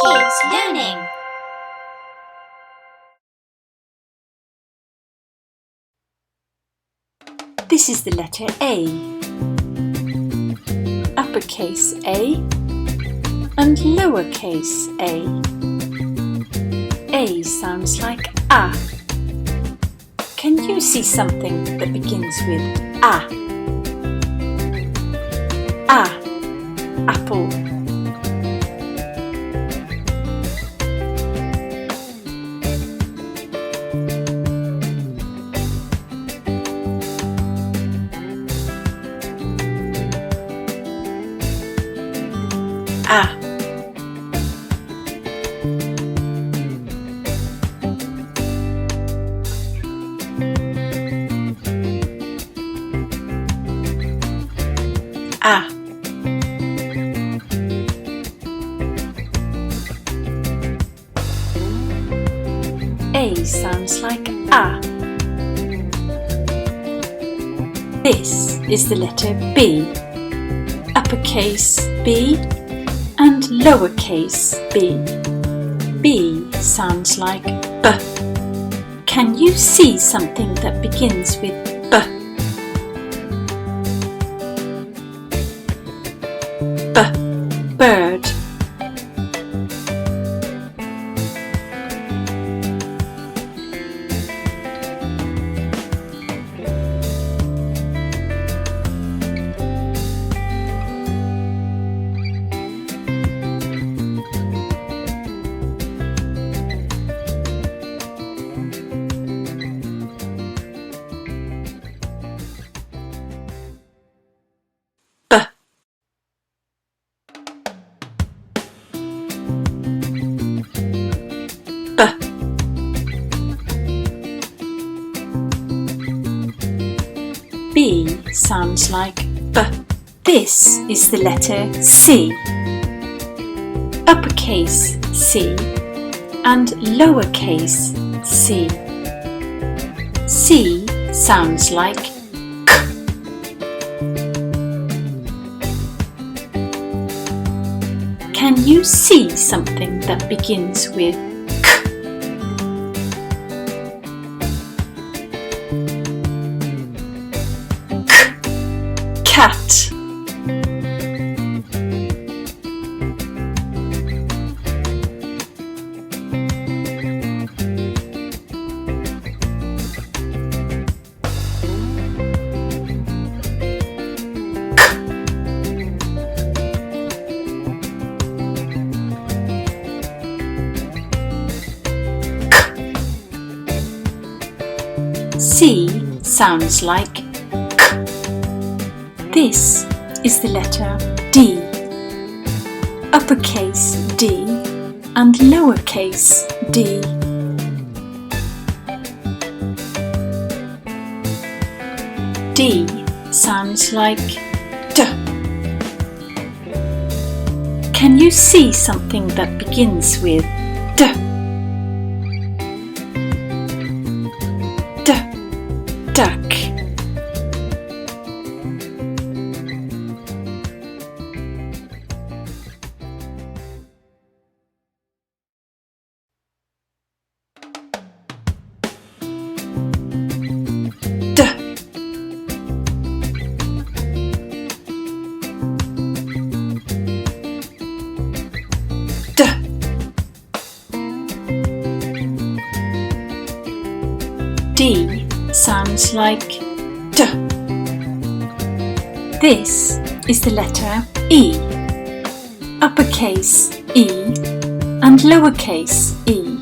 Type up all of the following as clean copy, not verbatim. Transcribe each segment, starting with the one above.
Kids Learning. This is the letter A. Uppercase A and lowercase a. A sounds like A. Can you see something that begins with A? A. Apple. A. A. A sounds like A. This is the letter B. Uppercase B and lowercase b. B sounds like B. Can you see something that begins with B? B. Bird. B. B sounds like B. This is the letter C. Uppercase C and lowercase c. C sounds like K. Can you see something that begins with cat? C sounds like K. This is the letter D. Uppercase D and lowercase d. D sounds like D. Can you see something that begins with D? D. Duck. D. D. D sounds like D. This is the letter E. Uppercase E and lowercase e.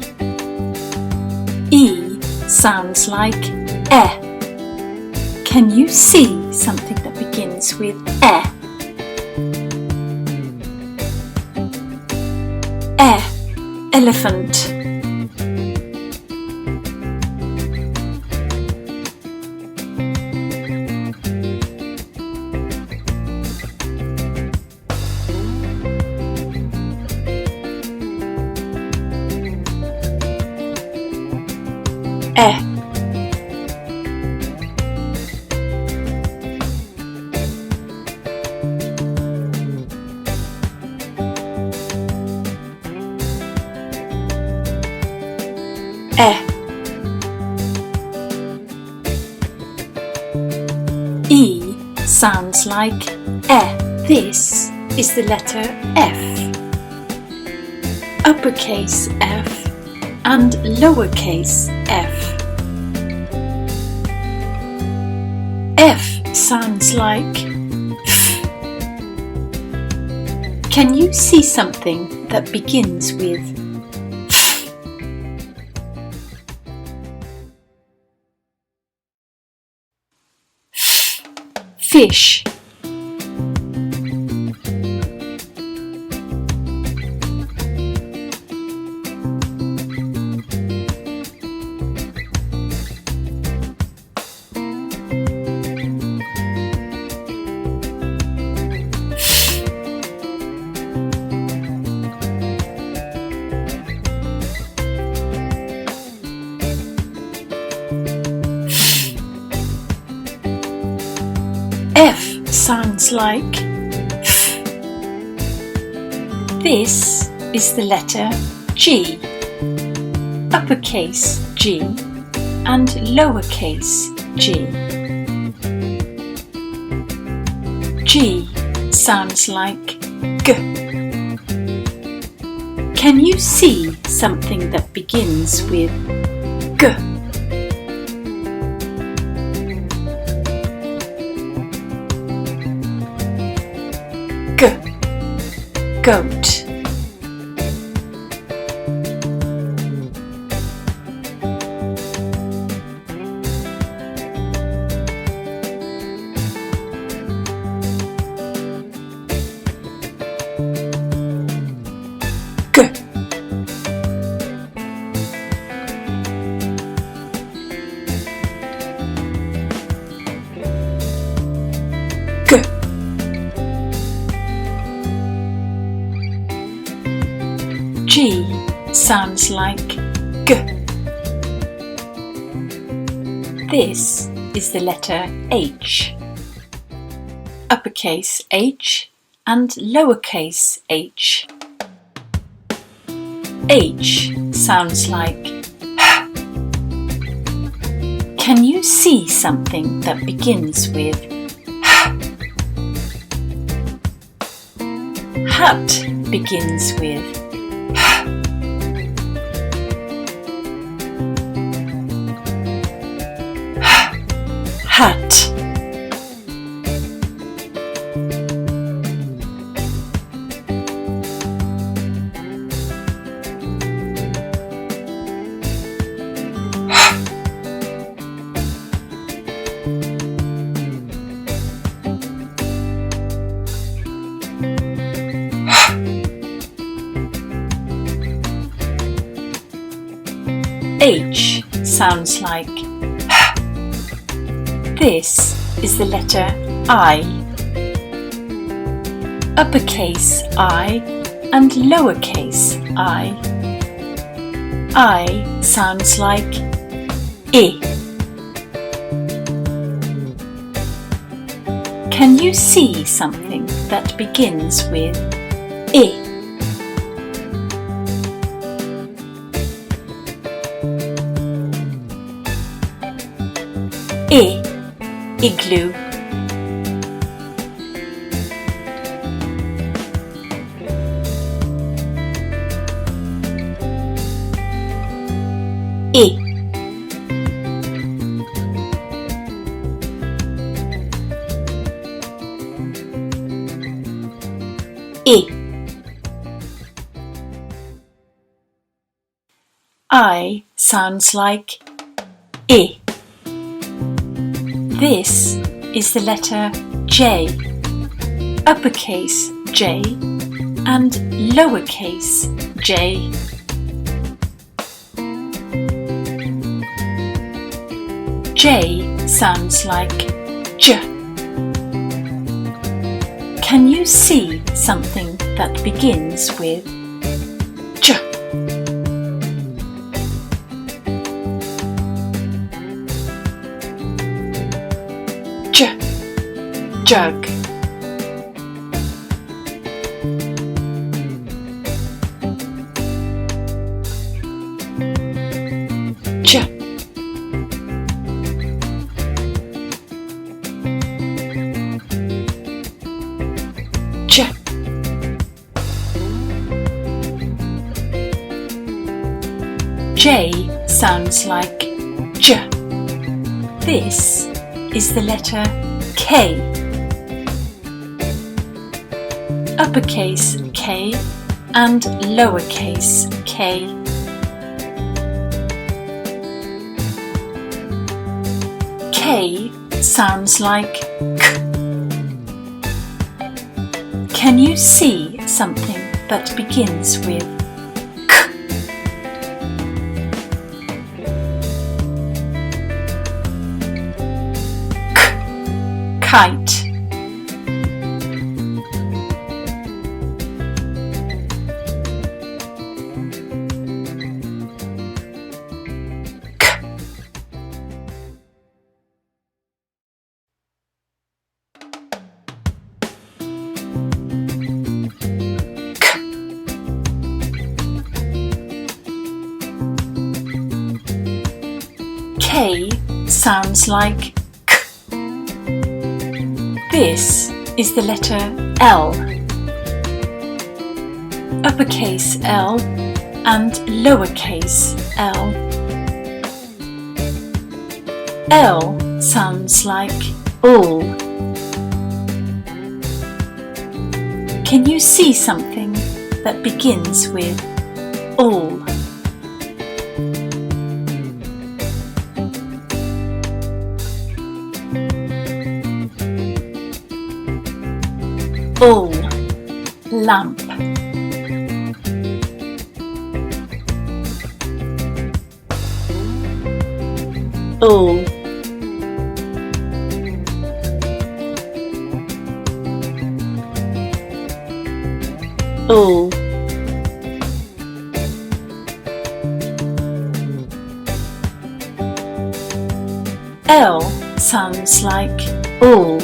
E sounds like E. Can you see something that begins with E? E. Elephant. E. sounds like E. This is the letter F. Uppercase F and lowercase f. F sounds like F. Can you see something that begins with F? Fish. F sounds like F. This is the letter G. Uppercase G and lowercase g. G sounds like G. Can you see something that begins with G? Goat. G. G. G sounds like G. This is the letter H. Uppercase H and lowercase h. H sounds like H. Can you see something that begins with H? Hat begins with hat. H sounds like H. This is the letter I. Uppercase I and lowercase I. I sounds like I. Can you see something that begins with I? Igloo. I sounds like I. This is the letter J. Uppercase J and lowercase j. J sounds like J. Can you see something that begins with J? J. Jug. J. J sounds like J. This is the letter K. Uppercase K and lowercase k. K sounds like K. Can you see something that begins with K? K. Kite. K sounds like K. This is the letter L. Uppercase L and lowercase l. L sounds like all. Can you see something that begins with all? All. Lamp. All. All. L sounds like all.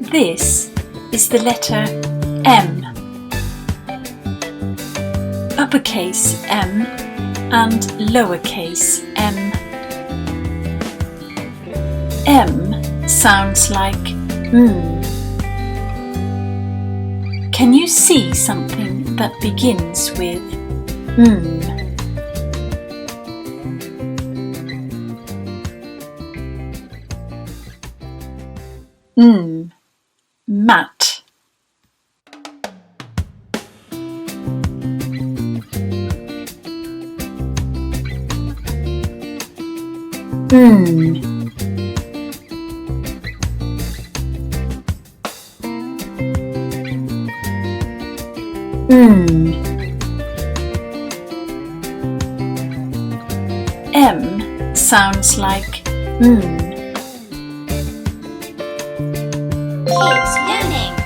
This is the letter M. Uppercase M and lowercase m. M sounds like mm. Can you see something that begins with mm? Mat. M sounds like Kids learning.